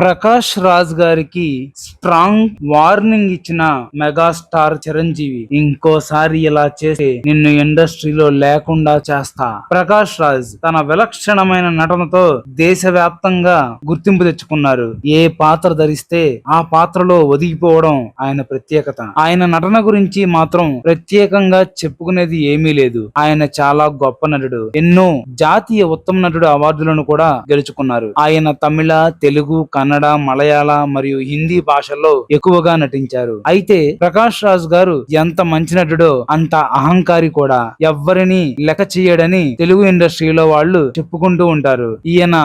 ప్రకాష్ రాజ్ గారికి strong warning ఇచ్చిన megastar Chiranjeevi, ఇంకోసారి ఇలా చేస్తే నిన్ను ఇండస్ట్రీలో లేకుండా చేస్తా. ప్రకాష్ రాజ్ తన విలక్షణమైన నటనతో దేశవ్యాప్తంగా గుర్తింపు తెచ్చుకున్నారు. ఏ పాత్ర ధరిస్తే ఆ పాత్రలో ఒదిగిపోవడం ఆయన ప్రత్యేకత. ఆయన నటన గురించి మాత్రం ప్రత్యేకంగా చెప్పుకునేది ఏమీ లేదు. ఆయన చాలా గొప్ప నటుడు. ఎన్నో జాతీయ ఉత్తమ నటుడు అవార్డులను కూడా గెలుచుకున్నారు. ఆయన తమిళ, తెలుగు, కన్నడ, మలయాళ మరియు హిందీ భాషల్లో ఎక్కువగా నటించారు. అయితే ప్రకాష్ రాజ్ గారు ఎంత మంచి నటుడో అంత అహంకారి కూడా. ఎవ్వరిని లెక్క చేయడని తెలుగు ఇండస్ట్రీలో వాళ్ళు చెప్పుకుంటూ ఉంటారు. ఈయన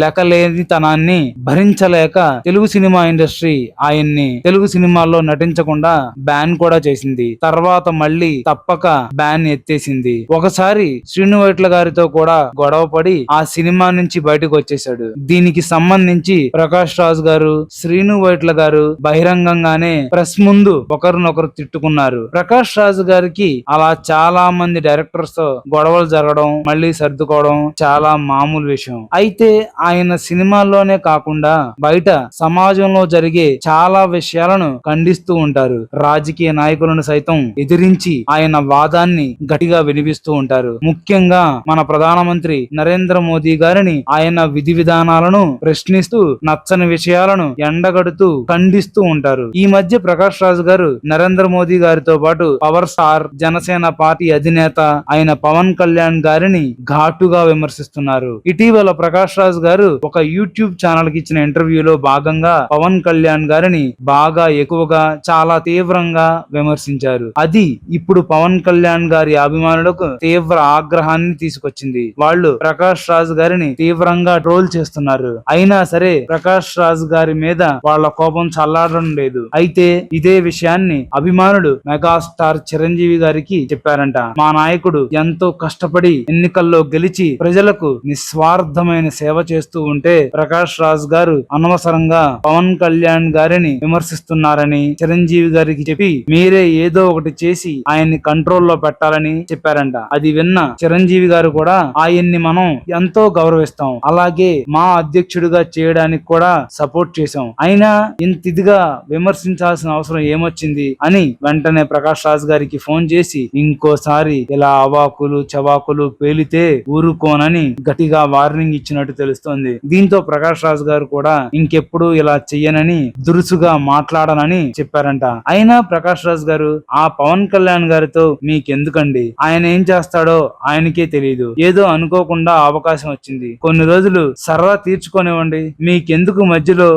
లెక్కలేని తనాన్ని భరించలేక తెలుగు సినిమా ఇండస్ట్రీ ఆయన్ని తెలుగు సినిమాల్లో నటించకుండా బ్యాన్ కూడా చేసింది. తర్వాత మళ్ళీ తప్పక బ్యాన్ ఎత్తేసింది. ఒకసారి శ్రీను వైట్ల గారితో కూడా గొడవ పడి ఆ సినిమా నుంచి బయటకు వచ్చేసాడు. దీనికి సంబంధించి ప్రకాష్ రాజ్ గారు, శ్రీను వైట్ల గారు బహిరంగంగానే ప్రెస్ ముందు ఒకరినొకరు తిట్టుకున్నారు. ప్రకాష్ రాజ్ గారికి అలా చాలా మంది డైరెక్టర్స్ తో గొడవలు జరగడం, మళ్ళీ సర్దుకోవడం చాలా మామూలు విషయం. అయితే ఆయన సినిమాల్లోనే కాకుండా బయట సమాజంలో జరిగే చాలా విషయాలను ఖండిస్తూ ఉంటారు. రాజకీయ నాయకులను సైతం ఎదిరించి ఆయన వాదాన్ని గట్టిగా వినిపిస్తూ ఉంటారు. ముఖ్యంగా మన ప్రధానమంత్రి నరేంద్ర మోదీ గారిని ఆయన విధి విధానాలను ప్రశ్నిస్తూ నచ్చని విషయాలను ఎండగడుతూ ఖండిస్తూ ఉంటారు. ఈ మధ్య ప్రకాష్ రాజ్ గారు నరేంద్ర మోదీ గారితో పాటు పవర్ స్టార్ జనసేన పార్టీ అధినేత అయిన పవన్ కళ్యాణ్ గారిని ఘాటుగా విమర్శిస్తున్నారు. ఇటీవల ప్రకాష్ రాజ్ గారు ఒక యూట్యూబ్ ఛానల్ కి ఇచ్చిన ఇంటర్వ్యూలో భాగంగా పవన్ కళ్యాణ్ గారిని బాగా ఎక్కువగా చాలా తీవ్రంగా విమర్శించారు. అది ఇప్పుడు పవన్ కళ్యాణ్ గారి అభిమానులకు తీవ్ర ఆగ్రహాన్ని తీసుకొచ్చింది. వాళ్ళు ప్రకాష్ రాజ్ గారిని తీవ్రంగా ట్రోల్ చేస్తున్నారు. అయినా సరే ప్రకాష్ రాజ్ గారి మీద వాళ్ళ కోపం చల్లారడం లేదు. అయితే ఇదే విషయాన్ని అభిమానులు మెగాస్టార్ చిరంజీవి గారికి చెప్పారంట. మా నాయకుడు ఎంతో కష్టపడి ఎన్నికల్లో గెలిచి ప్రజలకు నిస్వార్థమైన సేవ చేస్తూ ఉంటే ప్రకాష్ రాజ్ గారు అనవసరంగా పవన్ కళ్యాణ్ గారిని విమర్శిస్తున్నారని చిరంజీవి గారికి చెప్పి మీరే ఏదో ఒకటి చేసి ఆయన్ని కంట్రోల్లో పెట్టాలని చెప్పారంట. అది విన్న చిరంజీవి గారు కూడా ఆయన్ని మనం ఎంతో గౌరవిస్తాం, అలాగే మా అధ్యక్షుడిగా చేయడానికి కూడా సపోర్ట్ చేశాం, అయినా ఇంత ఇదిగా విమర్శించాల్సిన అవసరం ఏమొచ్చింది అని వెంటనే ప్రకాష్ రాజ్ గారికి ఫోన్ చేసి ఇంకోసారి ఇలా అవాకులు చవాకులు పేలితే ఊరుకోనని గట్టిగా వార్నింగ్ ఇచ్చినట్టు తెలుస్తోంది. దీంతో ప్రకాష్ రాజ్ గారు కూడా ఇంకెప్పుడు ఇలా చెయ్యనని దురుసుగా మాట్లాడనని చెప్పారంట. అయినా ప్రకాష్ రాజ్ గారు ఆ పవన్ కళ్యాణ్ గారితో మీకెందుకండి, ఆయన ఏం చేస్తాడో ఆయనకే తెలియదు, ఏదో అనుకోకుండా అవకాశం వచ్చింది, కొన్ని రోజులు సర్రా తీర్చుకోనివ్వండి, మీకెందుకు మధ్యలో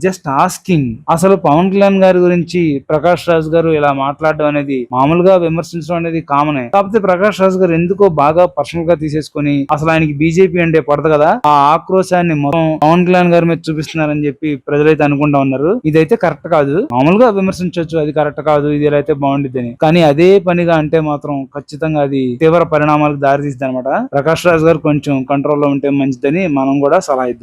జస్ట్ ఆస్కింగ్. అసలు పవన్ కళ్యాణ్ గారి గురించి ప్రకాష్ రాజ్ గారు ఇలా మాట్లాడడం అనేది మామూలుగా విమర్శించడం అనేది కామనే. కాకపోతే ప్రకాష్ రాజ్ గారు ఎందుకో బాగా పర్సనల్ గా తీసేసుకుని అసలు ఆయనకి బీజేపీ అంటే పడదు కదా, ఆ ఆక్రోశాన్ని మొత్తం పవన్ కళ్యాణ్ గారి మీద చూపిస్తున్నారని చెప్పి ప్రజలైతే అనుకుంటా ఉన్నారు. ఇదైతే కరెక్ట్ కాదు. మామూలుగా విమర్శించవచ్చు, అది కరెక్ట్ కాదు, ఇది ఎలా అయితే బాగుండిద్దని. కానీ అదే పనిగా అంటే మాత్రం ఖచ్చితంగా అది తీవ్ర పరిణామాలకు దారితీస్తుంది అనమాట. ప్రకాష్ రాజ్ గారు కొంచెం కంట్రోల్లో ఉంటే మంచిదని మనం కూడా సలహా ఇద్దాం.